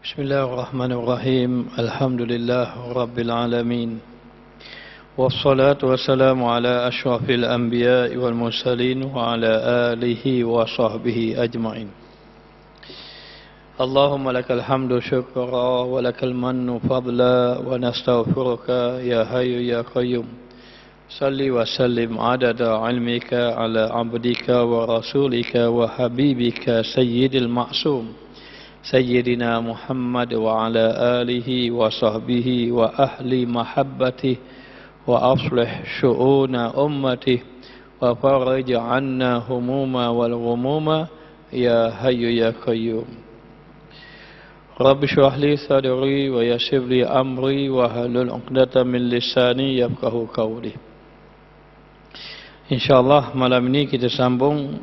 Bismillahirrahmanirrahim. Alhamdulillah Rabbil Alamin. Wassalatu wassalamu ala ashrafil anbiya wal mursalin wa ala alihi wa sahbihi ajma'in. Allahumma lakal hamdu syukra wa lakal mannu fadla wa nastaghfiruka ya hayyu ya qayyum. Salli wa sallim adada ilmika ala abdika wa rasulika wa habibika sayyidil ma'sum Sayyidina Muhammad wa ala alihi wa sahbihi wa ahli mahabbati wa aslih syu'una ummati wa farij anna humuma wal ghumuma ya hayyu ya qayyum. Rabbi shrah li sadri wa yassir li amri wa halul 'uqdatam min lisani yafqahu qawli. Insyaallah malam ini kita sambung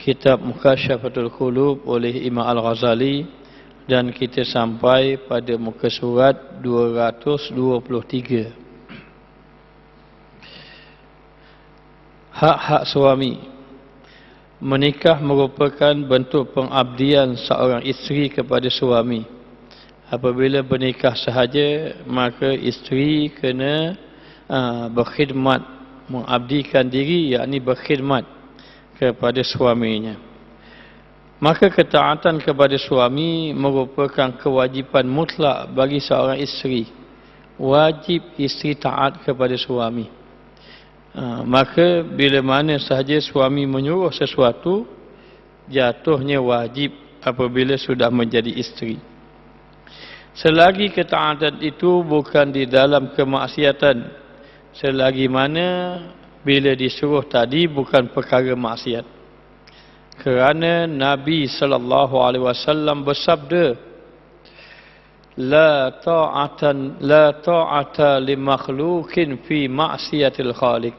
kitab Mukasyafatul Qulub oleh Imam Al-Ghazali dan kita sampai pada muka surat 223. Hak-hak suami. Menikah merupakan bentuk pengabdian seorang isteri kepada suami. Apabila bernikah sahaja, maka isteri kena berkhidmat, mengabdikan diri, yakni berkhidmat kepada suaminya. Maka ketaatan kepada suami merupakan kewajipan mutlak bagi seorang isteri. Wajib isteri taat kepada suami. Maka bila mana sahaja suami menyuruh sesuatu, jatuhnya wajib apabila sudah menjadi isteri. Selagi ketaatan itu bukan di dalam kemaksiatan, selagi mana bila disuruh tadi bukan perkara maksiat. Kerana Nabi sallallahu alaihi wasallam bersabda, la ta'ata li makhluqin fi ma'siyatil khaliq.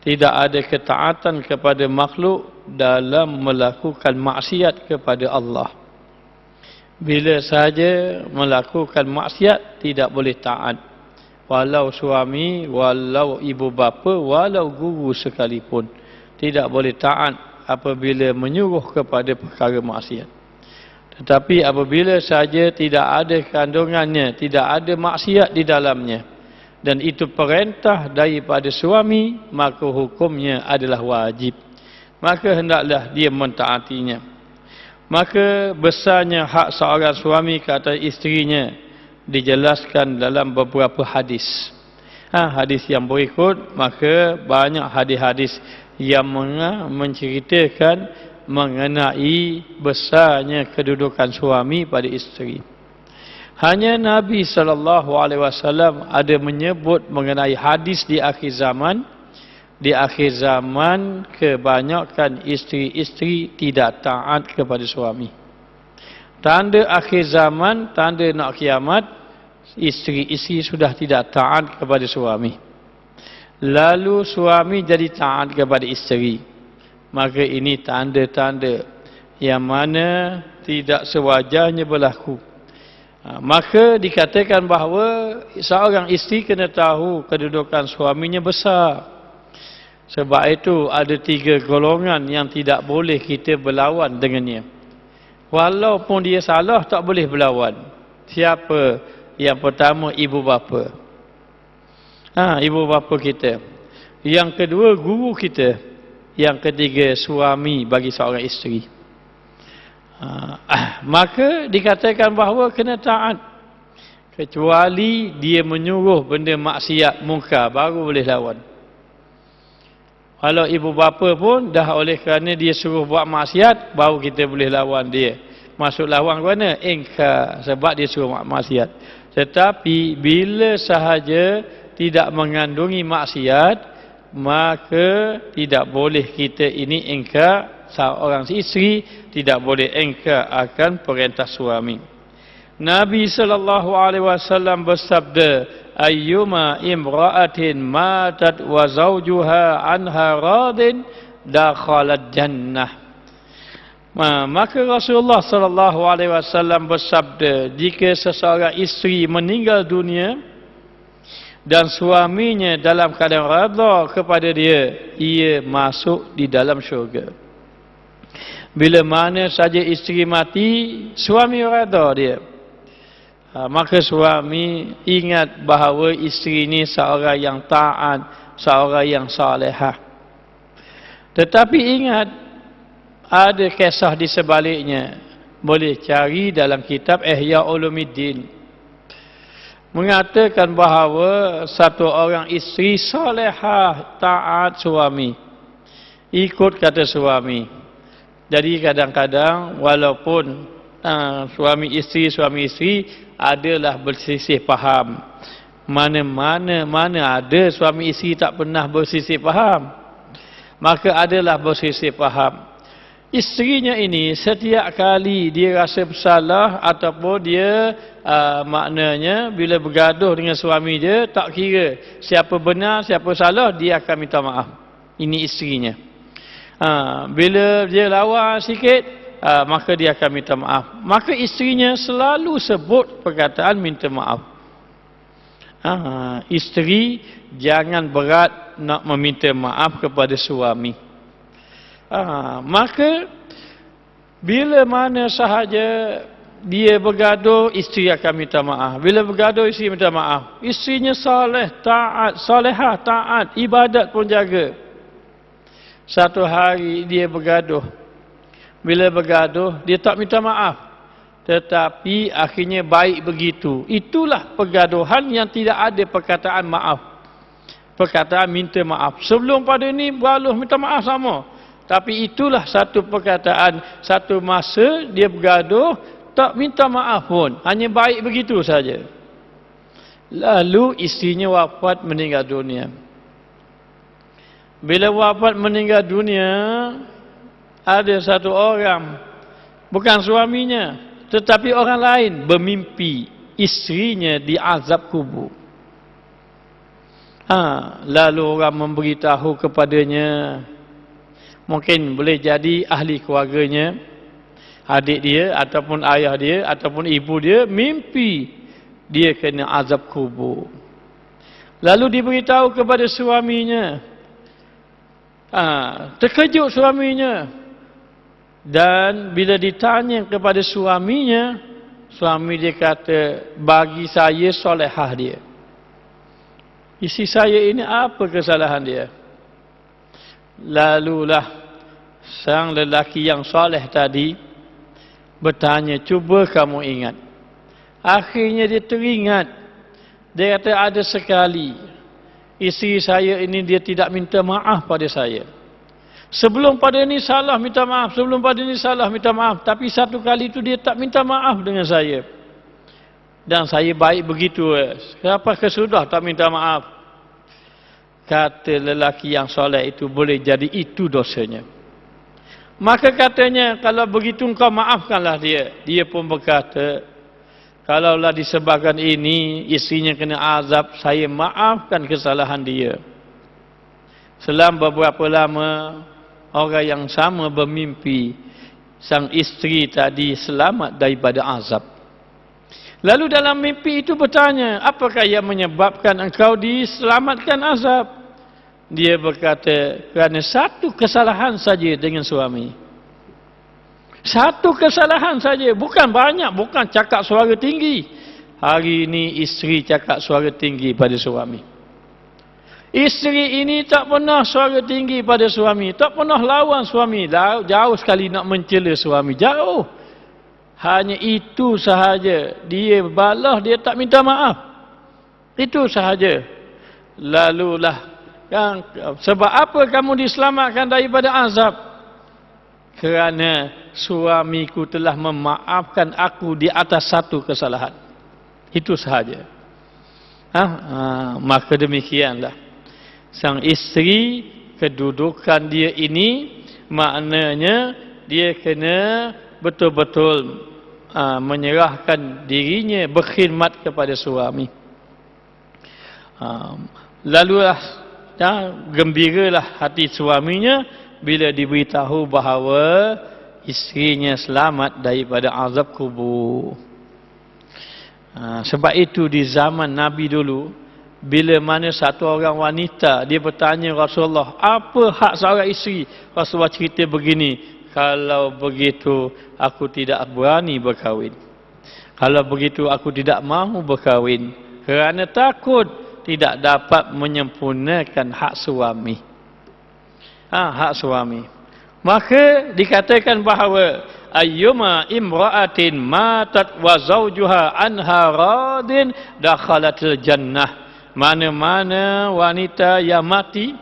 Tidak ada ketaatan kepada makhluk dalam melakukan maksiat kepada Allah. Bila sahaja melakukan maksiat tidak boleh taat. Walau suami, walau ibu bapa, walau guru sekalipun, tidak boleh taat apabila menyuruh kepada perkara maksiat. Tetapi apabila saja tidak ada kandungannya, tidak ada maksiat di dalamnya, dan itu perintah daripada suami, maka hukumnya adalah wajib. Maka hendaklah dia mentaatinya. Maka besarnya hak seorang suami ke atas isterinya dijelaskan dalam beberapa hadis. Hadis yang berikut, maka banyak hadis-hadis yang menceritakan mengenai besarnya kedudukan suami pada isteri. Hanya Nabi SAW ada menyebut mengenai hadis di akhir zaman. Di akhir zaman kebanyakan isteri-isteri tidak taat kepada suami. Tanda akhir zaman, tanda nak kiamat, isteri-isteri sudah tidak taat kepada suami. Lalu suami jadi taat kepada isteri. Maka ini tanda-tanda yang mana tidak sewajarnya berlaku. Maka dikatakan bahawa seorang isteri kena tahu kedudukan suaminya besar. Sebab itu ada 3 golongan yang tidak boleh kita berlawan dengannya. Walaupun dia salah, tak boleh berlawan. Siapa? Yang pertama, ibu bapa. Ibu bapa kita. Yang kedua, guru kita. Yang ketiga, suami bagi seorang isteri. Maka dikatakan bahawa kena taat. Kecuali dia menyuruh benda maksiat mungkar, baru boleh lawan. Kalau ibu bapa pun dah oleh kerana dia suruh buat maksiat, baru kita boleh lawan dia. Masuk lawan ke mana? Engkar, sebab dia suruh buat maksiat. Tetapi bila sahaja tidak mengandungi maksiat, maka tidak boleh kita ini engkar. Seorang isteri tidak boleh engkar akan perintah suami. Nabi SAW bersabda, ayyuma imra'atin matat wa zawjuha anha radin dakhalat jannah. Maka Rasulullah SAW bersabda, jika seseorang isteri meninggal dunia dan suaminya dalam keadaan redha kepada dia, ia masuk di dalam syurga. Bila mana saja isteri mati, suami redha dia. Maka suami ingat bahawa isteri ini seorang yang taat, seorang yang salihah. Tetapi ingat, ada kisah di sebaliknya. Boleh cari dalam kitab Ihya Ulumuddin. Mengatakan bahawa satu orang isteri salihah, taat suami. Ikut kata suami. Jadi kadang-kadang walaupun suami isteri adalah berselisih faham. Mana ada suami isteri tak pernah berselisih faham. Maka adalah berselisih faham. Isterinya ini setiap kali dia rasa bersalah ataupun dia maknanya bila bergaduh dengan suami dia, tak kira siapa benar siapa salah, dia akan minta maaf. Ini isterinya. Bila dia lawa sikit, maka dia akan minta maaf. Maka isterinya selalu sebut perkataan minta maaf. Isteri jangan berat nak meminta maaf kepada suami. Maka bila mana sahaja dia bergaduh, isteri akan minta maaf. Bila bergaduh, isteri minta maaf. Isterinya saleh, taat, salehah, taat, ibadat pun jaga. Satu hari dia bergaduh. Bila bergaduh, dia tak minta maaf. Tetapi akhirnya baik begitu. Itulah pergaduhan yang tidak ada perkataan maaf. Perkataan minta maaf. Sebelum pada ni bergaduh minta maaf sama. Tapi itulah satu perkataan, satu masa dia bergaduh, tak minta maaf pun. Hanya baik begitu saja. Lalu isterinya wafat meninggal dunia. Bila wafat meninggal dunia, ada satu orang, bukan suaminya, tetapi orang lain bermimpi isterinya diazab kubur. Lalu orang memberitahu kepadanya, mungkin boleh jadi ahli keluarganya, adik dia ataupun ayah dia ataupun ibu dia mimpi dia kena azab kubur. Lalu diberitahu kepada suaminya. Terkejut suaminya. Dan bila ditanya kepada suaminya, suami dia kata, bagi saya solehah dia. Isteri saya ini apa kesalahan dia? Lalulah sang lelaki yang soleh tadi bertanya, cuba kamu ingat. Akhirnya dia teringat. Dia kata, ada sekali isteri saya ini dia tidak minta maaf pada saya. Sebelum pada ini salah minta maaf, sebelum pada ini salah minta maaf. Tapi satu kali itu dia tak minta maaf dengan saya. Dan saya baik begitu. Apakah sudah tak minta maaf? Kata lelaki yang soleh itu, boleh jadi itu dosanya. Maka katanya, kalau begitu engkau maafkanlah dia. Dia pun berkata, kalaulah disebabkan ini isterinya kena azab, saya maafkan kesalahan dia. Selang beberapa lama, orang yang sama bermimpi sang isteri tadi selamat daripada azab. Lalu dalam mimpi itu bertanya, apakah yang menyebabkan engkau diselamatkan azab? Dia berkata, kerana satu kesalahan saja dengan suami. Satu kesalahan saja, bukan banyak, bukan cakap suara tinggi. Hari ini isteri cakap suara tinggi pada suami. Isteri ini tak pernah suara tinggi pada suami, tak pernah lawan suami, jauh sekali nak mencela suami, jauh. Hanya itu sahaja, dia balas, dia tak minta maaf. Itu sahaja. Lalulah, sebab apa kamu diselamatkan daripada azab? Kerana suamiku telah memaafkan aku di atas satu kesalahan. Itu sahaja. Maka demikianlah, sang isteri, kedudukan dia ini maknanya dia kena betul-betul menyerahkan dirinya, berkhidmat kepada suami. Lalulah gembiralah hati suaminya bila diberitahu bahawa isterinya selamat daripada azab kubur. Sebab itu di zaman Nabi dulu, bila mana satu orang wanita dia bertanya Rasulullah, apa hak seorang isteri? Rasulullah cerita begini, kalau begitu aku tidak berani berkahwin. Kalau begitu aku tidak mahu berkahwin kerana takut tidak dapat menyempurnakan hak suami. Hak suami. Maka dikatakan bahawa ayyuma imra'atin matat wa zawjuha anha radin dakhalatil jannah. Mana-mana wanita yang mati,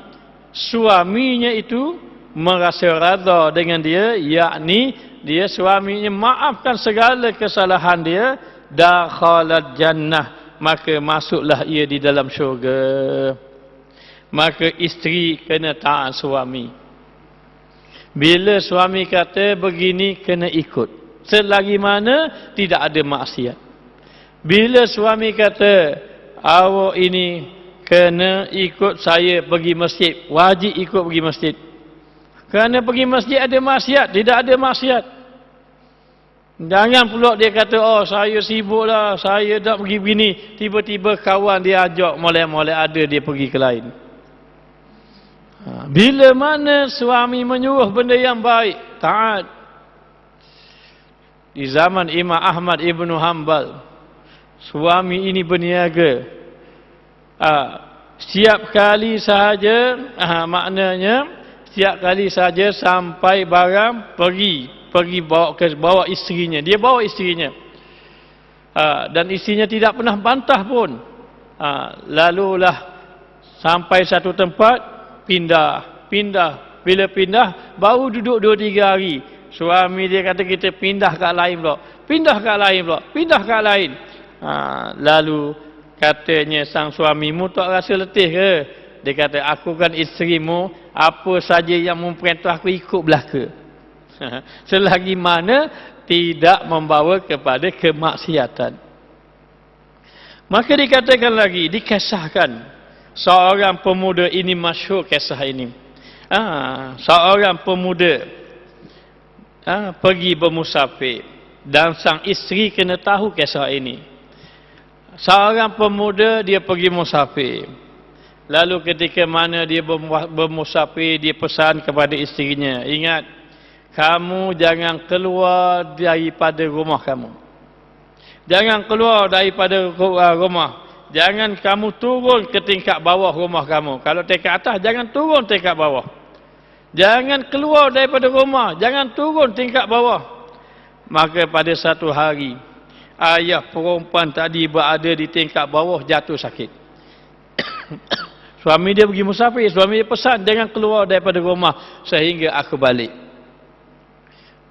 suaminya itu merasa redha dengan dia, yakni dia suaminya maafkan segala kesalahan dia, dakhalat jannah, maka masuklah ia di dalam syurga. Maka isteri kena taat suami. Bila suami kata begini, kena ikut. Selagi mana tidak ada maksiat. Bila suami kata awak ini kena ikut saya pergi masjid, wajib ikut pergi masjid. Kerana pergi masjid ada maksiat, tidak ada maksiat. Jangan pula dia kata, oh saya sibuk lah, saya tak pergi begini. Tiba-tiba kawan dia ajak, molek-molek ada dia pergi ke lain. Bila mana suami menyuruh benda yang baik, taat. Di zaman Imam Ahmad Ibn Hanbal, suami ini berniaga. Setiap kali sahaja, maknanya setiap kali sahaja sampai barang pergi bawa isterinya. Dia bawa isterinya. Dan isterinya tidak pernah bantah pun. Lalulah sampai satu tempat, pindah. Bila pindah, baru duduk 2-3 hari. Suami dia kata kita pindah kat lain pula. Pindah kat lain. Lalu katanya sang suamimu tak rasa letih ke? Dia kata, aku kan isterimu, apa saja yang memperintah aku ikut belaka. Selagi mana tidak membawa kepada kemaksiatan. Maka dikatakan lagi, dikisahkan. Seorang pemuda ini masyhur kisah ini. Seorang pemuda pergi bermusafir dan sang isteri kena tahu kisah ini. Seorang pemuda dia pergi musafir. Lalu ketika mana dia bermusafir, dia pesan kepada isterinya, ingat, kamu jangan keluar daripada rumah kamu. Jangan keluar daripada rumah. Jangan kamu turun ke tingkat bawah rumah kamu. Kalau tingkat atas, jangan turun tingkat bawah. Jangan keluar daripada rumah. Jangan turun tingkat bawah. Maka pada satu hari, ayah perempuan tadi berada di tingkat bawah jatuh sakit. Suami dia pergi musafir. Suami dia pesan, jangan keluar daripada rumah sehingga aku balik.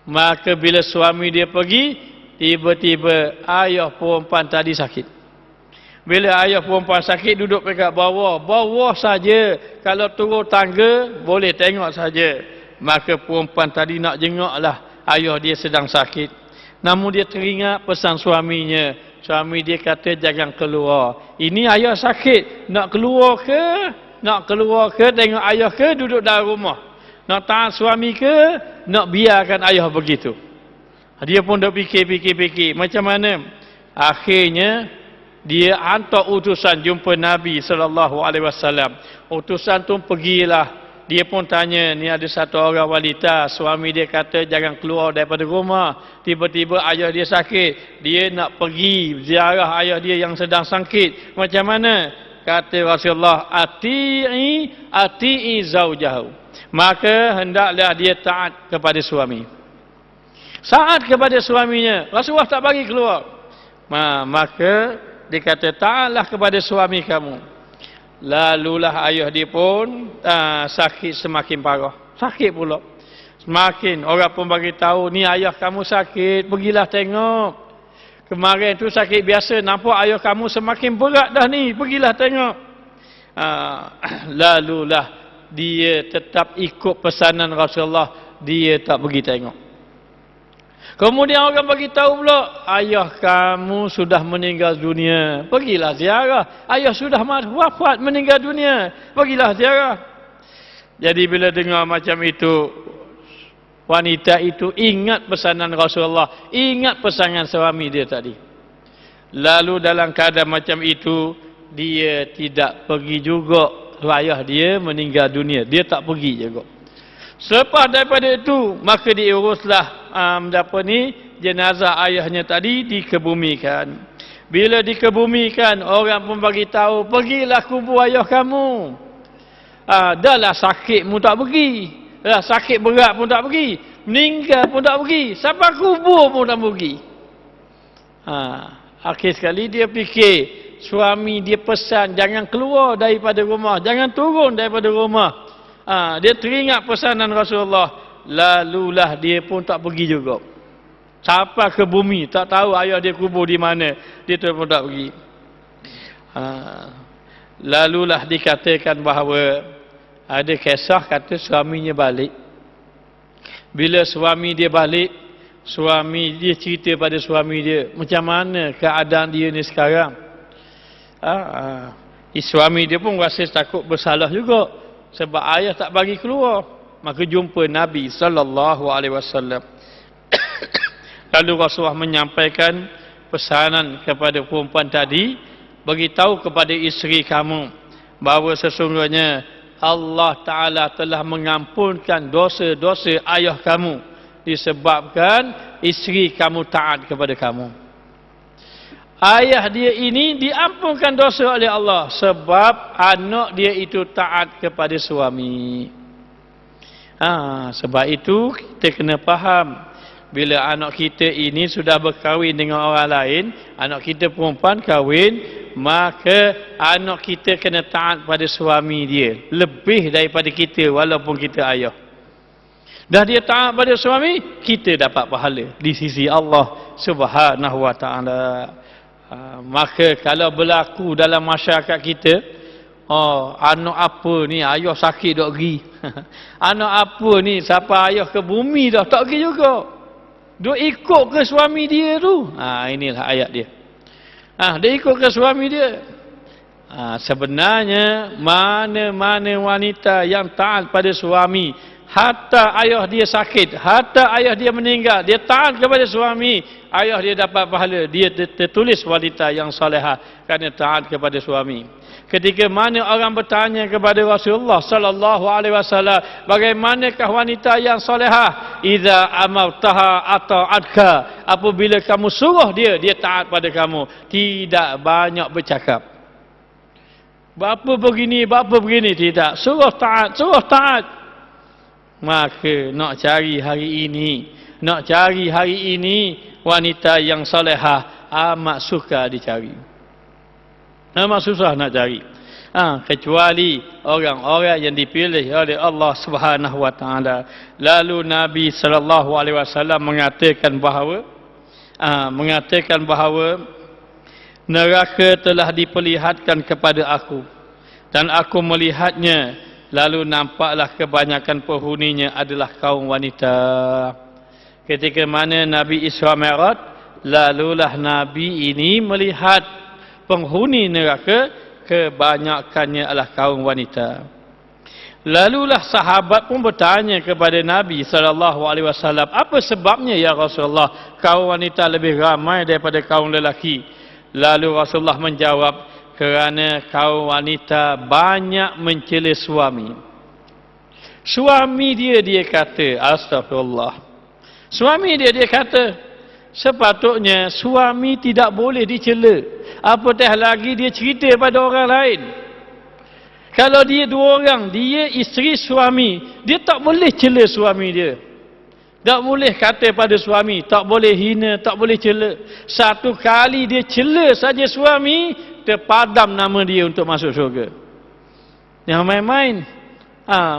Maka bila suami dia pergi, tiba-tiba ayah perempuan tadi sakit. Bila ayah perempuan sakit, duduk dekat bawah saja. Kalau turun tangga, boleh tengok saja. Maka perempuan tadi nak jenguklah ayah dia sedang sakit. Namun dia teringat pesan suaminya. Suami dia kata jangan keluar. Ini ayah sakit. Nak keluar ke tengok ayah ke duduk dalam rumah? Nak tahan suami ke nak biarkan ayah begitu? Dia pun dah fikir. Macam mana? Akhirnya dia hantar utusan jumpa Nabi SAW. Utusan tu pergilah. Dia pun tanya, ni ada satu orang wanita, suami dia kata jangan keluar daripada rumah. Tiba-tiba ayah dia sakit. Dia nak pergi ziarah ayah dia yang sedang sakit. Macam mana? Kata Rasulullah, ati'i zawjahu. Maka hendaklah dia taat kepada suami. Taat kepada suaminya. Rasulullah tak bagi keluar. Maka dia kata, taatlah kepada suami kamu. Lalulah ayah dia pun sakit semakin parah. Sakit pula. Semakin orang pun bagi tahu, ni ayah kamu sakit, pergilah tengok. Kemarin tu sakit biasa, nampak ayah kamu semakin berat dah ni, pergilah tengok. Lalulah dia tetap ikut pesanan Rasulullah, dia tak pergi tengok. Kemudian orang bagi tahu pula, ayah kamu sudah meninggal dunia. Pergilah ziarah. Ayah sudah wafat meninggal dunia. Pergilah ziarah. Jadi bila dengar macam itu, wanita itu ingat pesanan Rasulullah, ingat pesanan suami dia tadi. Lalu dalam keadaan macam itu, dia tidak pergi juga. Ayah dia meninggal dunia. Dia tak pergi juga. Selepas daripada itu, maka diuruslah jenazah ayahnya tadi dikebumikan. Bila dikebumikan, orang pun bagi tahu, pergilah kubur ayah kamu. Dahlah sakit pun tak pergi. Dah sakit berat pun tak pergi. Meninggal pun tak pergi. Sampai kubur pun tak pergi. Akhir sekali dia fikir, suami dia pesan jangan keluar daripada rumah, jangan turun daripada rumah. Dia teringat pesanan Rasulullah, lalulah dia pun tak pergi juga. Sampai ke bumi, tak tahu ayah dia kubur di mana, dia pun tak pergi. Lalulah dikatakan bahawa ada kisah kata suaminya balik. Bila suami dia balik, suami dia cerita pada suami dia, macam mana keadaan dia ni sekarang. Suami dia pun rasa takut bersalah juga, sebab ayah tak bagi keluar. Maka jumpa Nabi SAW. Lalu Rasulullah menyampaikan pesanan kepada perempuan tadi, beritahu kepada isteri kamu bahawa sesungguhnya Allah Ta'ala telah mengampunkan dosa-dosa ayah kamu disebabkan isteri kamu taat kepada kamu. Ayah dia ini diampunkan dosa oleh Allah sebab anak dia itu taat kepada suami. Sebab itu kita kena faham, bila anak kita ini sudah berkahwin dengan orang lain, anak kita perempuan kahwin, maka anak kita kena taat pada suami dia lebih daripada kita walaupun kita ayah. Dah dia taat pada suami, kita dapat pahala di sisi Allah Subhanahu wa taala. Maka kalau berlaku dalam masyarakat kita, anak apa ni ayah sakit tak pergi. Anak apa ni sampai ayah ke bumi dah tak pergi juga. Dia ikut ke suami dia tu. Inilah ayat dia. Dia ikut ke suami dia. Sebenarnya mana-mana wanita yang taat pada suami, hatta ayah dia sakit, hatta ayah dia meninggal, dia taat kepada suami, ayah dia dapat pahala. Dia tertulis wanita yang salihah kerana taat kepada suami. Ketika mana orang bertanya kepada Rasulullah sallallahu alaihi wasallam, bagaimanakah wanita yang salihah? Idza amartaha ata'atka, apabila kamu suruh dia, dia taat pada kamu, tidak banyak bercakap. Bapa begini, tidak. Suruh taat. Maka nak cari hari ini wanita yang salihah amat sukar dicari. Amat susah nak cari. Kecuali orang-orang yang dipilih oleh Allah Subhanahu wa taala. Lalu Nabi sallallahu alaihi wasallam mengatakan bahawa neraka telah diperlihatkan kepada aku dan aku melihatnya, lalu nampaklah kebanyakan penghuninya adalah kaum wanita. Ketika mana Nabi Isra Mi'raj, lalulah Nabi ini melihat penghuni neraka kebanyakannya adalah kaum wanita. Lalulah sahabat pun bertanya kepada Nabi SAW, apa sebabnya ya Rasulullah kaum wanita lebih ramai daripada kaum lelaki? Lalu Rasulullah menjawab, kerana kaum wanita banyak mencela suami. Suami dia kata, astagfirullah. Suami dia kata, sepatutnya suami tidak boleh dicela. Apatah lagi dia cerita pada orang lain. Kalau dia dua orang, dia isteri suami, dia tak boleh cela suami dia. Tak boleh kata pada suami, tak boleh hina, tak boleh cela. Satu kali dia cela saja suami, terpadam nama dia untuk masuk syurga. Jangan main-main.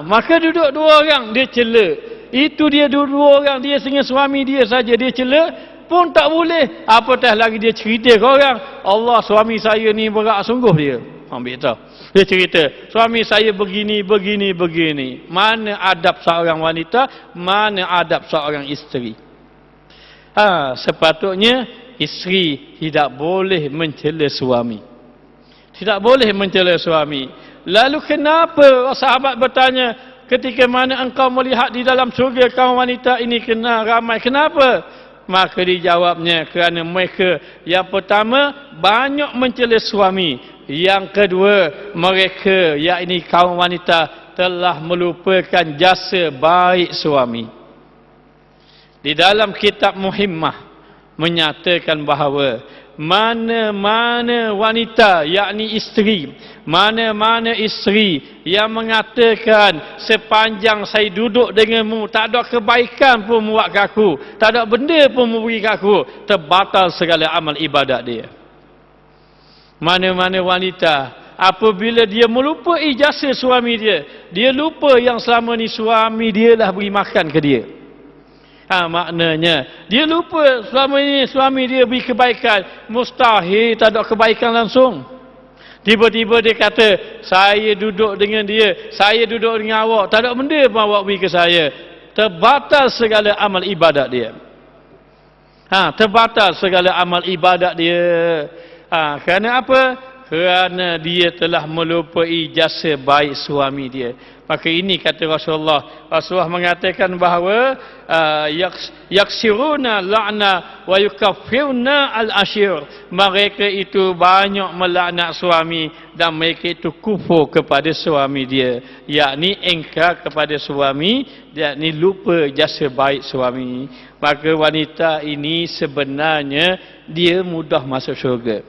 Maka duduk dua orang dia cela. Itu dia dua orang, dia dengan suami dia saja dia cela pun tak boleh. Apatah lagi dia cerita ke orang, Allah suami saya ni berat sungguh dia. Ambil tahu. Dia cerita, suami saya begini. Mana adab seorang wanita, mana adab seorang isteri. Sepatutnya isteri tidak boleh mencela suami. Tidak boleh mencela suami. Lalu kenapa sahabat bertanya, ketika mana engkau melihat di dalam syurga kaum wanita ini kena ramai, kenapa? Maka dijawabnya, kerana mereka yang pertama banyak mencela suami, yang kedua mereka yakni kaum wanita telah melupakan jasa baik suami. Di dalam kitab Muhimmah menyatakan bahawa mana-mana wanita, yakni isteri, mana-mana isteri yang mengatakan sepanjang saya duduk denganmu tak ada kebaikan pun buat kat aku, tak ada benda pun memberi kat aku, terbatal segala amal ibadat dia. Mana-mana wanita apabila dia melupai jasa suami dia, dia lupa yang selama ni suami dia lah beri makan ke dia. Maknanya dia lupa selama ini suami dia beri kebaikan, mustahil tak ada kebaikan langsung. Tiba-tiba dia kata, saya duduk dengan dia, saya duduk dengan awak, tak ada benda pun awak beri ke saya. Terbatal segala amal ibadat dia. Terbatal segala amal ibadat dia. Kerana apa? Kerana dia telah melupai jasa baik suami dia. Maka ini kata Rasulullah mengatakan bahawa yaksiruna la'na wa yukaffiruna al-ashir. Mereka itu banyak melaknat suami dan mereka itu kufur kepada suami dia, yakni engkar kepada suami, yakni lupa jasa baik suami. Maka wanita ini sebenarnya dia mudah masuk syurga.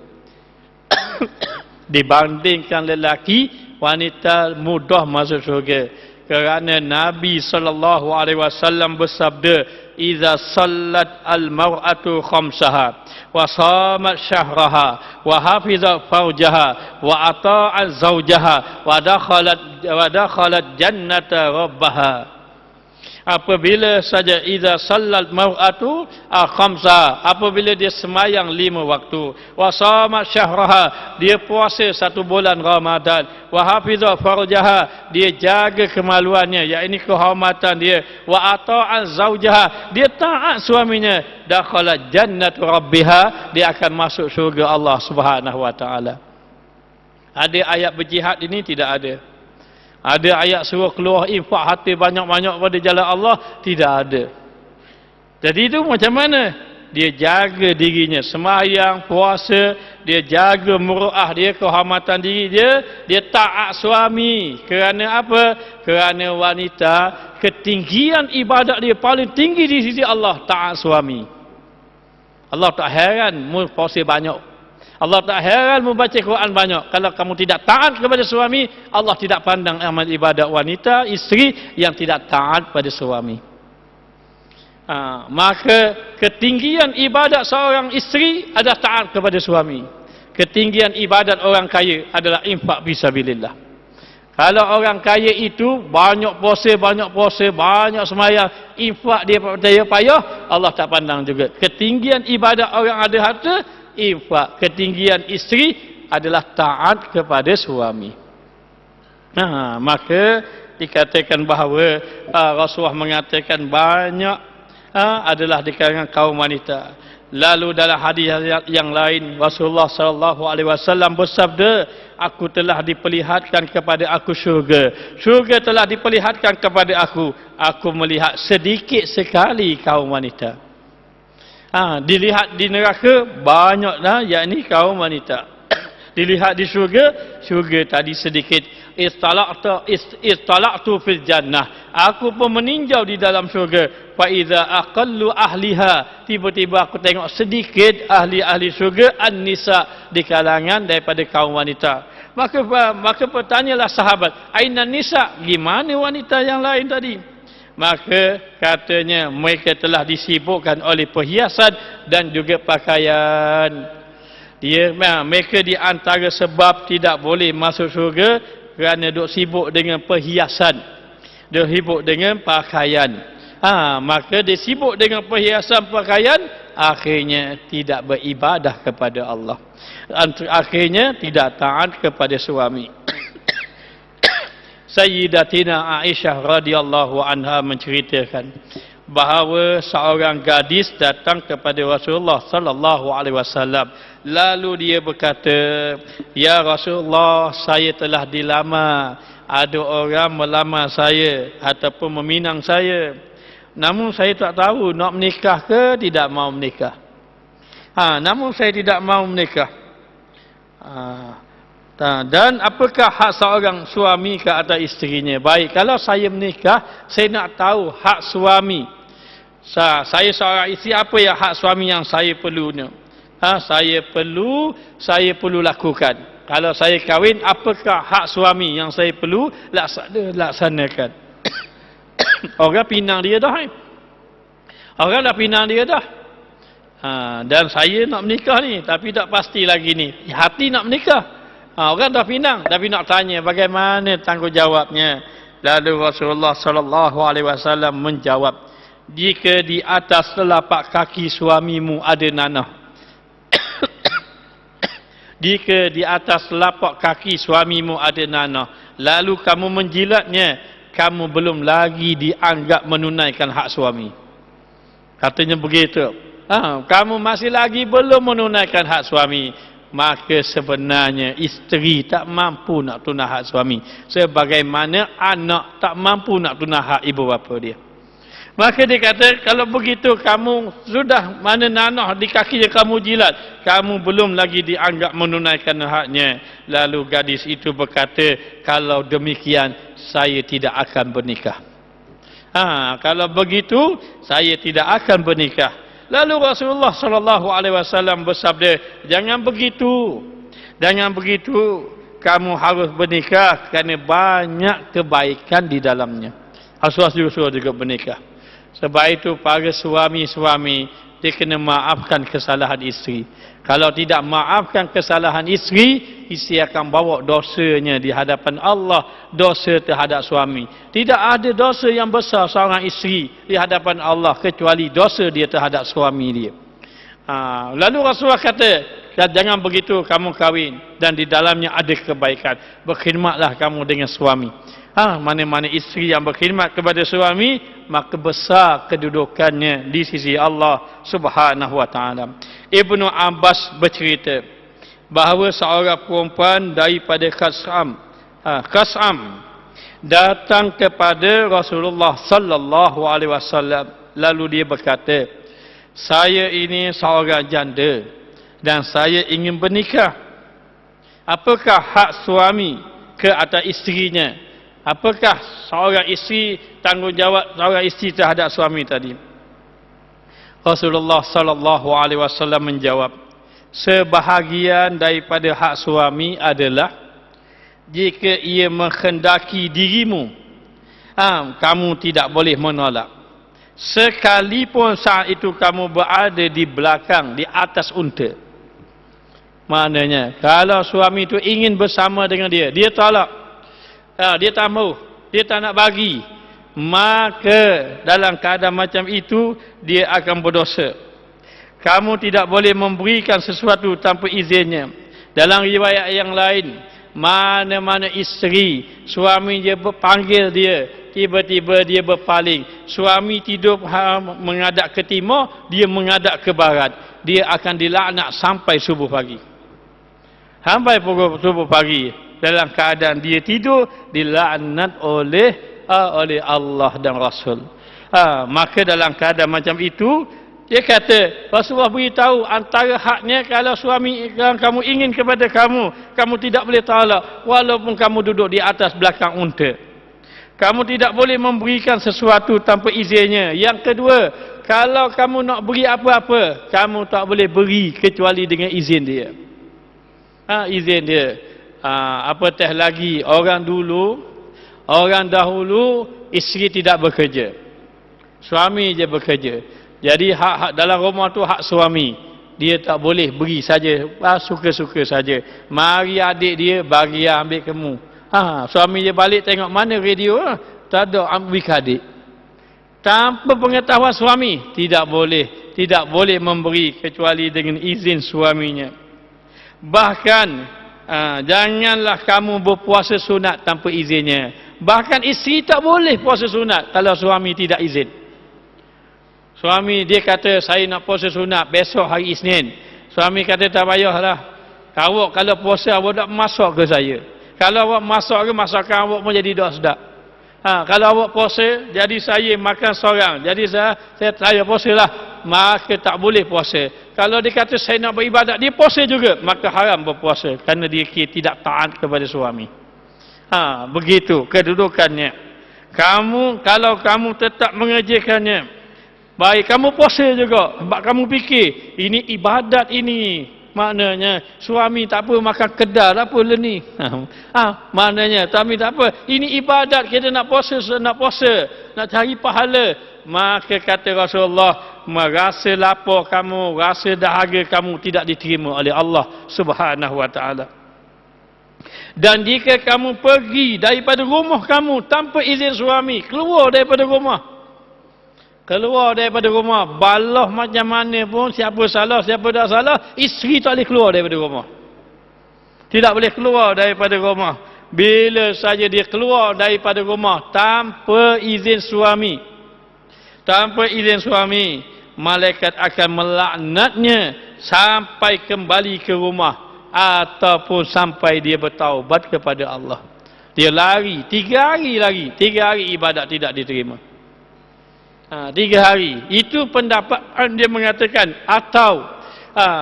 Dibandingkan lelaki, wanita mudah masuk syurga. Kerana Nabi SAW bersabda, "Iza sallat al-mar'atu khamsaha wa shamat syahraha wa hafizat farjaha wa ata'at zawjaha wa dakhalat jannata rabbaha." Apabila saja iza sallal mar'atu khamsa, apabila dia semayang 5 waktu, wa shamat syahraha, dia puasa 1 bulan Ramadan, wa hafiza farjaha, dia jaga kemaluannya, yakni kehormatan dia, wa ata'a zaujaha, dia taat suaminya, dakhala jannatu rabbiha, dia akan masuk syurga Allah Subhanahu wa taala. Ada ayat berjihad ini? Tidak ada. Ada ayat suruh keluar infak harta banyak-banyak pada jalan Allah? Tidak ada. Jadi itu macam mana? Dia jaga dirinya, sembahyang, puasa, dia jaga muruah dia, kehormatan diri dia, dia taat suami. Kerana apa? Kerana wanita, ketinggian ibadat dia paling tinggi di sisi Allah, taat suami. Allah tak heran mu puasa banyak. Allah tak heran membaca Quran banyak. Kalau kamu tidak taat kepada suami, Allah tidak pandang amal ibadat wanita, isteri yang tidak taat pada suami. Maka ketinggian ibadat seorang isteri adalah taat kepada suami. Ketinggian ibadat orang kaya adalah infak fisabilillah. Kalau orang kaya itu banyak puasa, banyak sembahyang, infak dia payah, Allah tak pandang juga. Ketinggian ibadat orang ada harta, infak. Ketinggian isteri adalah taat kepada suami. Maka dikatakan bahawa Rasulullah mengatakan banyak adalah di kalangan kaum wanita. Lalu dalam hadis yang lain Rasulullah SAW bersabda, aku telah diperlihatkan kepada aku syurga. Syurga telah diperlihatkan kepada aku. Aku melihat sedikit sekali kaum wanita. Dilihat di neraka banyaklah, yakni kaum wanita. Dilihat di syurga, syurga tadi sedikit. Istala'tu fil jannah, aku pun meninjau di dalam syurga. Fa iza aqallu ahliha, tiba-tiba aku tengok sedikit ahli-ahli syurga an-nisa, di kalangan daripada kaum wanita. Maka bertanyalah sahabat, aina nisa, gimana wanita yang lain tadi? Maka katanya mereka telah disibukkan oleh perhiasan dan juga pakaian. Mereka di antara sebab tidak boleh masuk syurga kerana duk sibuk dengan perhiasan, duk sibuk dengan pakaian. Maka dia sibuk dengan perhiasan pakaian, akhirnya tidak beribadah kepada Allah, akhirnya tidak taat kepada suami. Sayyidatina Aisyah radhiyallahu anha menceritakan bahawa seorang gadis datang kepada Rasulullah sallallahu alaihi wasallam. Lalu dia berkata, "Ya Rasulullah, saya telah dilamar. Ada orang melamar saya ataupun meminang saya. Namun saya tak tahu nak menikah ke tidak mau menikah. Namun saya tidak mau menikah. Dan apakah hak seorang suami ke atas isterinya? Baik, kalau saya menikah, saya nak tahu hak suami. Saya seorang isteri, apa yang hak suami yang saya perlunya? Saya perlu lakukan. Kalau saya kahwin, apakah hak suami yang saya perlu laksanakan? Orang pinang dia dah. Orang dah pinang dia dah. Dan saya nak menikah ni, tapi tak pasti lagi ni. Hati nak menikah. Orang dah pinang, tapi nak tanya bagaimana tanggungjawabnya. Lalu Rasulullah sallallahu alaihi wasallam menjawab, jika di atas telapak kaki suamimu ada nanah, jika di atas telapak kaki suamimu ada nanah, lalu kamu menjilatnya, kamu belum lagi dianggap menunaikan hak suami. Katanya begitu. Kamu masih lagi belum menunaikan hak suami, maka sebenarnya isteri tak mampu nak tunai hak suami, sebagaimana anak tak mampu nak tunai hak ibu bapa dia. Maka dia kata, kalau begitu kamu sudah mana nanah di kaki yang kamu jilat, kamu belum lagi dianggap menunaikan haknya. Lalu gadis itu berkata, kalau demikian saya tidak akan bernikah. Kalau begitu saya tidak akan bernikah. Lalu Rasulullah sallallahu alaihi wasallam bersabda, jangan begitu. Jangan begitu. Kamu harus bernikah kerana banyak kebaikan di dalamnya. Rasulullah juga bernikah. Sebab itu para suami-suami dia kena maafkan kesalahan isteri. Kalau tidak maafkan kesalahan isteri, isteri akan bawa dosanya di hadapan Allah, dosa terhadap suami. Tidak ada dosa yang besar seorang isteri di hadapan Allah kecuali dosa dia terhadap suami dia. Lalu Rasulullah kata, jangan begitu kamu kahwin dan di dalamnya ada kebaikan. Berkhidmatlah kamu dengan suami. Mana-mana isteri yang berkhidmat kepada suami, maka besar kedudukannya di sisi Allah Subhanahu wa taala. Ibnu Abbas bercerita bahawa seorang perempuan daripada Qas'am datang kepada Rasulullah sallallahu alaihi wasallam, lalu dia berkata, saya ini seorang janda dan saya ingin bernikah. Apakah hak suami ke atas isterinya? Apakah seorang isteri, tanggungjawab seorang isteri terhadap suami tadi? Rasulullah sallallahu alaihi wasallam menjawab, sebahagian daripada hak suami adalah jika ia menghendaki dirimu, kamu tidak boleh menolak. Sekalipun saat itu kamu berada di belakang, di atas unta. Maknanya, kalau suami itu ingin bersama dengan dia, dia tolak. Dia tak mau, dia tak nak bagi, maka dalam keadaan macam itu dia akan berdosa. Kamu tidak boleh memberikan sesuatu tanpa izinnya. Dalam riwayat yang lain, mana-mana isteri suami dia berpanggil dia, tiba-tiba dia berpaling. Suami tidur menghadap ke timur, dia menghadap ke barat. Dia akan dilaknat sampai subuh pagi. Sampai pukul subuh pagi. Dalam keadaan dia tidur, dilaknat oleh Allah dan Rasul. Maka dalam keadaan macam itu, dia kata, Rasulullah beritahu antara haknya kalau suami yang kamu ingin kepada kamu tidak boleh tolak walaupun kamu duduk di atas belakang unta. Kamu tidak boleh memberikan sesuatu tanpa izinnya. Yang kedua, kalau kamu nak beri apa-apa, kamu tak boleh beri kecuali dengan izin dia. Izin dia. Apatah lagi orang dahulu isteri tidak bekerja, suami je bekerja. Jadi hak dalam rumah tu hak suami, dia tak boleh beri saja suka-suka saja. Mari adik dia bagi ambil kamu. Suami dia balik tengok mana radio, tak ada, ambil ke adik. Tanpa pengetahuan suami, tidak boleh memberi kecuali dengan izin suaminya. Bahkan janganlah kamu berpuasa sunat tanpa izinnya. Bahkan isteri tak boleh puasa sunat kalau suami tidak izin. Suami dia kata, saya nak puasa sunat besok hari Isnin. Suami kata, tak payahlah. Awak kalau puasa, awak tak masak ke saya? Kalau awak masak ke, masakan awak pun jadi tak sedap. Kalau awak puasa, jadi saya makan seorang. Jadi saya puasa lah. Maka tak boleh puasa. Kalau dia kata saya nak beribadat, dia puasa juga, maka haram berpuasa kerana dia tidak taat kepada suami. Begitu kedudukannya. Kalau kamu tetap mengerjakannya, Baik, kamu puasa juga. Sebab kamu fikir, ini ibadat ini. Maknanya, suami tak apa makan kedai, tak apa lah ni. Maknanya, suami tak apa. Ini ibadat, kita nak puasa, nak cari pahala. Maka kata Rasulullah, merasa lapar kamu, rasa dahaga kamu tidak diterima oleh Allah Subhanahu Wa Taala. Dan jika kamu pergi daripada rumah kamu tanpa izin suami, keluar daripada rumah, balah macam mana pun, siapa salah, siapa tak salah, isteri tak boleh keluar daripada rumah. Tidak boleh keluar daripada rumah. Bila saja dia keluar daripada rumah tanpa izin suami, malaikat akan melaknatnya sampai kembali ke rumah ataupun sampai dia bertaubat kepada Allah. Dia lari 3 hari lagi, 3 hari ibadat tidak diterima. 3 hari. Itu pendapat dia mengatakan, atau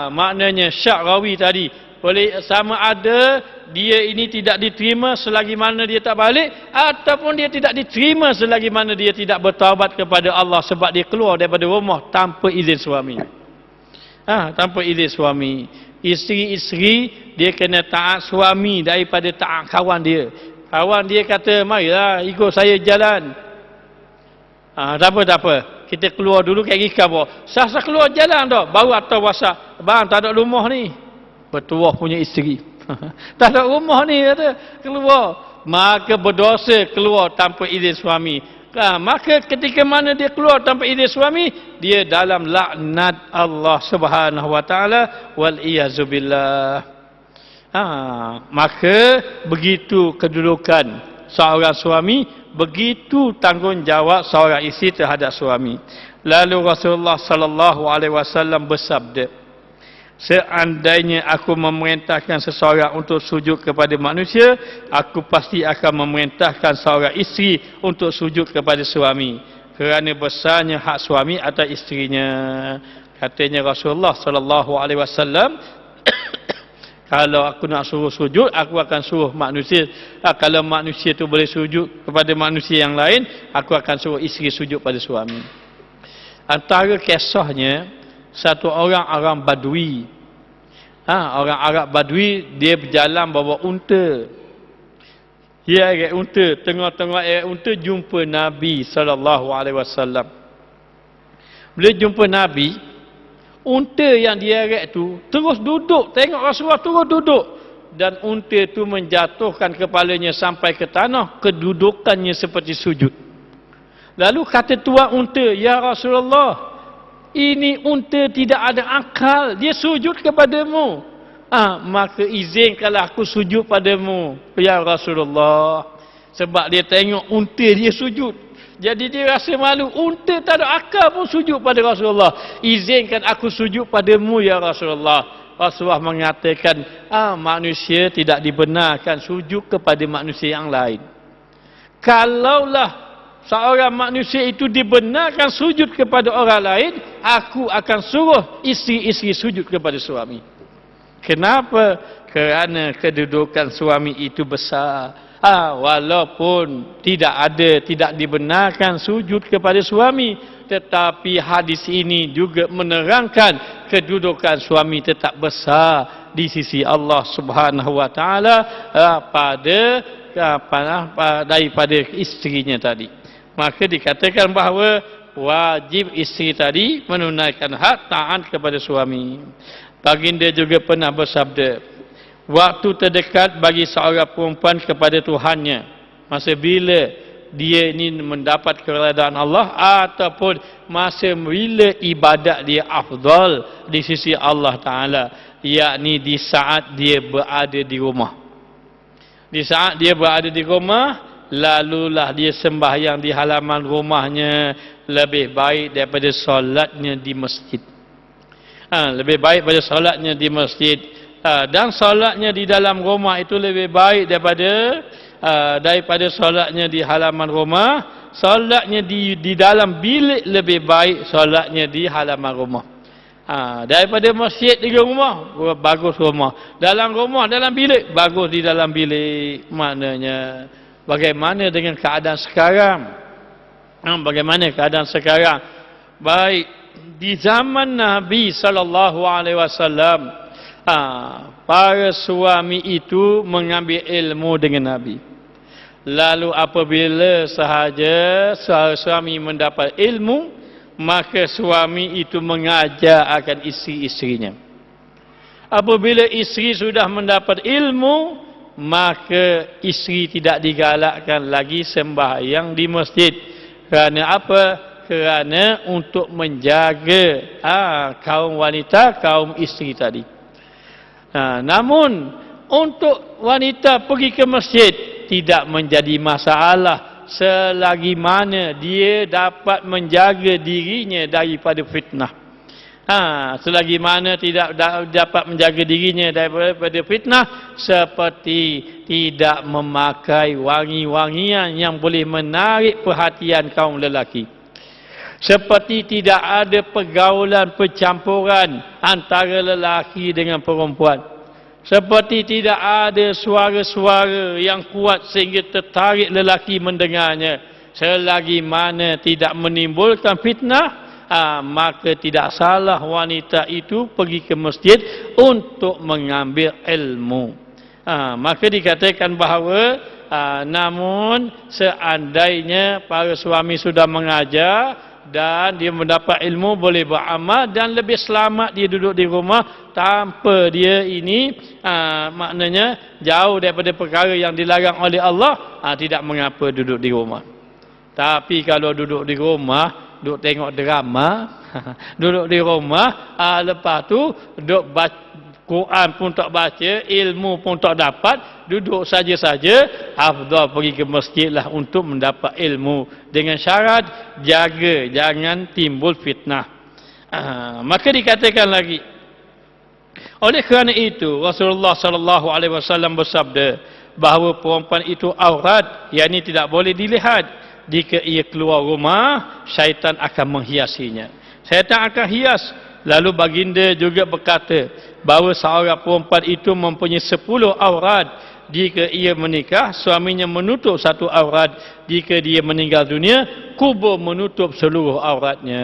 maknanya syak rawi tadi, boleh sama ada dia ini tidak diterima selagi mana dia tak balik, ataupun dia tidak diterima selagi mana dia tidak bertaubat kepada Allah sebab dia keluar daripada rumah tanpa izin suami. Tanpa izin suami. Isteri-isteri dia kena taat suami daripada taat kawan dia. Kawan dia kata, marilah ikut saya jalan. Tak apa. Kita keluar dulu kat Rika bawah. Sah keluar jalan dah. Baru atas WhatsApp. Bang, tak ada rumah ni. Bertuah punya isteri. Tak ada rumah ni, kata. Keluar. Maka berdosa keluar tanpa izin suami. Maka ketika mana dia keluar tanpa izin suami, dia dalam laknat Allah Subhanahu Wa Taala. Wal-iyazubillah. Maka begitu kedudukan seorang suami, begitu tanggungjawab seorang isteri terhadap suami. Lalu Rasulullah sallallahu alaihi wasallam bersabda, seandainya aku memerintahkan seseorang untuk sujud kepada manusia, aku pasti akan memerintahkan seorang isteri untuk sujud kepada suami, kerana besarnya hak suami atas isterinya. Katanya Rasulullah sallallahu alaihi wasallam, kalau aku nak suruh sujud, aku akan suruh manusia. Kalau manusia tu boleh sujud kepada manusia yang lain, aku akan suruh isteri sujud pada suami. Antara kisahnya, satu orang Badui. Orang Arab Badui, dia berjalan bawa unta. Dia erat unta, tengah-tengah erat unta jumpa Nabi SAW. Bila jumpa Nabi, unta yang dia erat tu terus duduk, tengok Rasulullah terus duduk, dan unta tu menjatuhkan kepalanya sampai ke tanah, kedudukannya seperti sujud. Lalu kata tuan unta, ya Rasulullah, ini unta tidak ada akal, dia sujud kepadamu. Maka izinkanlah aku sujud padamu, ya Rasulullah. Sebab dia tengok unta dia sujud, jadi dia rasa malu. Unta tak ada akal pun sujud pada Rasulullah. Izinkan aku sujud padamu, ya Rasulullah. Rasulullah mengatakan, manusia tidak dibenarkan sujud kepada manusia yang lain. Kalaulah seorang manusia itu dibenarkan sujud kepada orang lain, aku akan suruh isteri-isteri sujud kepada suami. Kenapa? Kerana kedudukan suami itu besar. Walaupun tidak dibenarkan sujud kepada suami, tetapi hadis ini juga menerangkan kedudukan suami tetap besar di sisi Allah Subhanahu Wa Taala daripada isterinya tadi. Maka dikatakan bahawa wajib isteri tadi menunaikan hak taat kepada suami. Baginda juga pernah bersabda, waktu terdekat bagi seorang perempuan kepada Tuhannya, masa bila dia ini mendapat keredaan Allah, ataupun masa bila ibadat dia afdal di sisi Allah Ta'ala, yakni di saat dia berada di rumah. Di saat dia berada di rumah, lalulah dia sembahyang di halaman rumahnya lebih baik daripada solatnya di masjid. Lebih baik pada solatnya di masjid. Dan solatnya di dalam rumah itu lebih baik daripada solatnya di halaman rumah. Solatnya di dalam bilik lebih baik solatnya di halaman rumah. Daripada masjid di rumah, bagus rumah. Dalam rumah, dalam bilik, bagus di dalam bilik. Maknanya, bagaimana dengan keadaan sekarang? Bagaimana keadaan sekarang? baik di zaman Nabi sallallahu alaihi wasallam, para suami itu mengambil ilmu dengan Nabi. Lalu apabila sahaja suami mendapat ilmu, maka suami itu mengajar akan isteri-isterinya. Apabila isteri sudah mendapat ilmu, maka isteri tidak digalakkan lagi sembahyang di masjid. Kerana apa? Kerana untuk menjaga kaum wanita, kaum isteri tadi. Namun untuk wanita pergi ke masjid tidak menjadi masalah selagi mana dia dapat menjaga dirinya daripada fitnah. Selagi mana tidak dapat menjaga dirinya daripada fitnah, seperti tidak memakai wangi-wangian yang boleh menarik perhatian kaum lelaki. Seperti tidak ada pergaulan percampuran antara lelaki dengan perempuan. Seperti tidak ada suara-suara yang kuat sehingga tertarik lelaki mendengarnya. Selagi mana tidak menimbulkan fitnah, maka tidak salah wanita itu pergi ke masjid untuk mengambil ilmu. Maka dikatakan bahawa namun seandainya para suami sudah mengajar dan dia mendapat ilmu, boleh beramal, dan lebih selamat dia duduk di rumah tanpa dia ini maknanya jauh daripada perkara yang dilarang oleh Allah, tidak mengapa duduk di rumah. Tapi kalau duduk di rumah, duduk tengok drama, duduk di rumah, lepas tu duduk Quran pun tak baca, ilmu pun tak dapat, duduk saja-saja, afdal pergi ke masjid lah untuk mendapat ilmu, dengan syarat jaga jangan timbul fitnah. Maka dikatakan lagi, oleh kerana itu Rasulullah sallallahu alaihi wasallam bersabda bahawa perempuan itu aurat, yakni tidak boleh dilihat. Jika ia keluar rumah, syaitan akan menghiasinya. Syaitan akan hias. Lalu baginda juga berkata bahawa seorang perempuan itu mempunyai 10 aurat. Jika ia menikah, suaminya menutup satu aurat. Jika dia meninggal dunia, kubur menutup seluruh auratnya.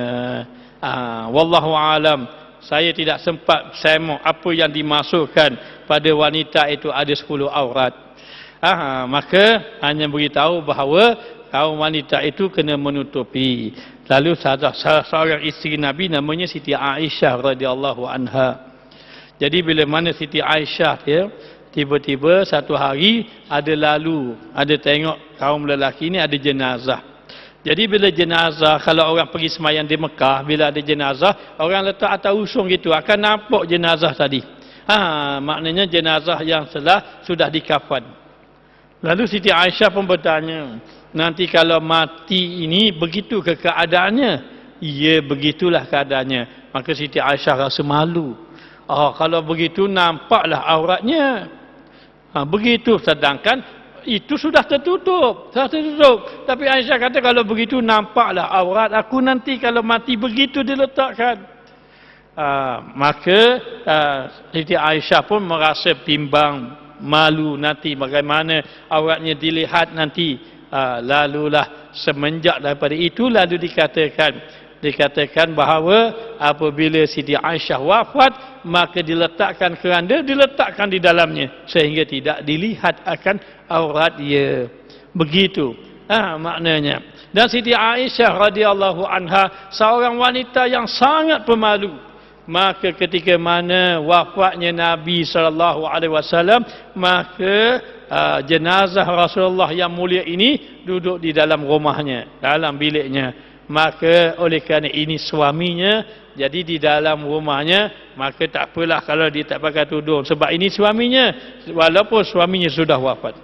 Wallahu alam. Saya tidak sempat semok apa yang dimasukkan pada wanita itu ada 10 aurat. Maka hanya beritahu bahawa kaum wanita itu kena menutupi. Lalu salah seorang isteri Nabi namanya Siti Aisyah radhiyallahu anha. Jadi bila mana Siti Aisyah dia tiba-tiba satu hari ada tengok kaum lelaki ni ada jenazah. Jadi bila jenazah, kalau orang pergi semayang di Mekah, bila ada jenazah, orang letak atas usung gitu, akan nampak jenazah tadi. Maknanya jenazah yang sudah dikafan. Lalu Siti Aisyah pun bertanya, nanti kalau mati ini begitu ke keadaannya? Ya, begitulah keadaannya. Maka Siti Aisyah rasa malu. Kalau begitu nampaklah auratnya. Begitu, sedangkan itu sudah tertutup. Tapi Aisyah kata kalau begitu nampaklah aurat aku nanti kalau mati begitu diletakkan. Maka Siti Aisyah pun merasa bimbang, malu nanti bagaimana auratnya dilihat nanti. Lalulah semenjak daripada itu lalu dikatakan bahawa apabila Siti Aisyah wafat, maka diletakkan keranda diletakkan di dalamnya sehingga tidak dilihat akan aurat dia. Begitu maknanya. Dan Siti Aisyah radhiyallahu anha seorang wanita yang sangat pemalu. Maka ketika mana wafatnya Nabi sallallahu alaihi wasallam, maka jenazah Rasulullah yang mulia ini duduk di dalam rumahnya, dalam biliknya. Maka oleh kerana ini suaminya, jadi di dalam rumahnya, maka tak apalah kalau dia tak pakai tudung, sebab ini suaminya, walaupun suaminya sudah wafat.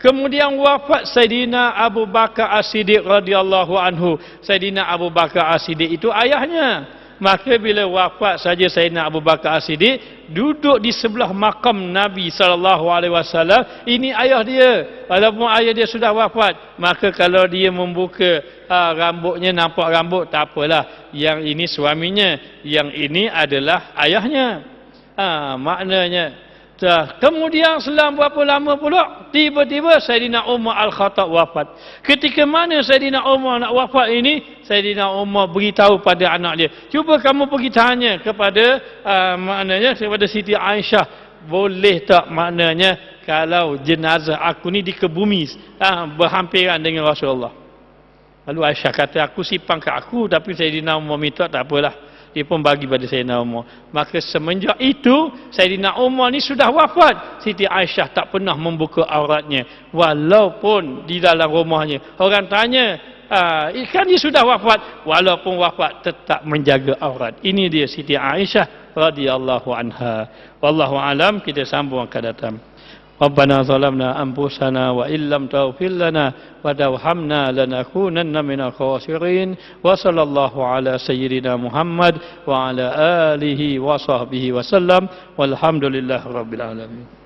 Kemudian wafat Sayyidina Abu Bakar As-Siddiq radhiyallahu anhu. Sayyidina Abu Bakar As-Siddiq itu ayahnya. Maka bila wafat saja Sayyidina Abu Bakar As-Siddiq, duduk di sebelah makam Nabi SAW. Ini ayah dia. Walaupun ayah dia sudah wafat, maka kalau dia membuka rambutnya, nampak rambut, tak apalah. Yang ini suaminya, yang ini adalah ayahnya. Maknanya Kemudian selang berapa lama pula, tiba-tiba Sayyidina Umar Al-Khattab wafat. Ketika mana Sayyidina Umar nak wafat ini, Sayyidina Umar beritahu pada anak dia, cuba kamu pergi tanya kepada maknanya kepada Siti Aisyah, boleh tak maknanya kalau jenazah aku ni dikebumi berhampiran dengan Rasulullah. Lalu Aisyah kata, aku simpang kat aku, tapi Sayyidina Umar minta, tak apalah. Dia pun bagi pada Sayyidina Umar. Maka semenjak itu, Sayyidina Umar ni sudah wafat, Siti Aisyah tak pernah membuka auratnya. Walaupun di dalam rumahnya, orang tanya, kan dia sudah wafat, walaupun wafat tetap menjaga aurat. Ini dia Siti Aisyah radhiyallahu anha. Wallahu alam, kita sambung akan datang. Rabbana zalamna anfusana wa illam taghfir lana wa tarhamna lanakunanna minal khasirin. Wa sallallahu ala sayyidina Muhammad wa ala alihi wa sahbihi wa sallam. Walhamdulillahirabbil alamin.